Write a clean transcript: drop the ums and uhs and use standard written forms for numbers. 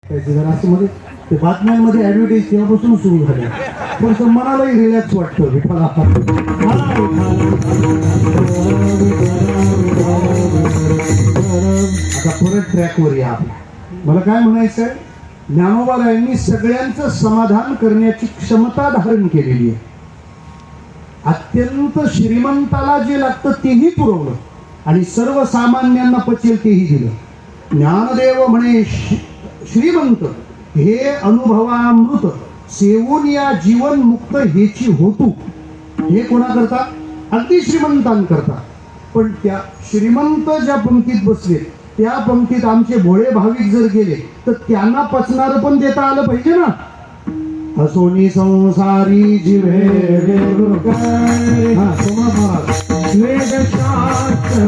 जरा असं मध्ये ते बातम्यांमध्ये ऍडव्हर्टाईज तेव्हापासून सुरू झाल्या. पण मनालाही रिलॅक्स वाटतं विठ्ठला. आता परत ट्रॅकवर या आपल्या. मला काय म्हणायचं आहे, ज्ञानोबारायांनी सगळ्यांचं समाधान करण्याची क्षमता धारण केलेली आहे. अत्यंत श्रीमंताला जे लागतं तेही पुरवलं आणि सर्वसामान्यांना पचेल तेही दिलं. ज्ञानदेव म्हणे श्रीमंत हे अनुभवामृत सेवून या जीवन मुक्त हेची होतू. हे कोणा करता? अगदी श्रीमंतांकरता. पण त्या श्रीमंत ज्या पंक्तीत बसले त्या पंक्तीत आमचे भोळे भाविक जर गेले तर त्यांना पचणारं पण देता आलं पाहिजे ना. हसोनी संसारी जिवे वेदशास्त्र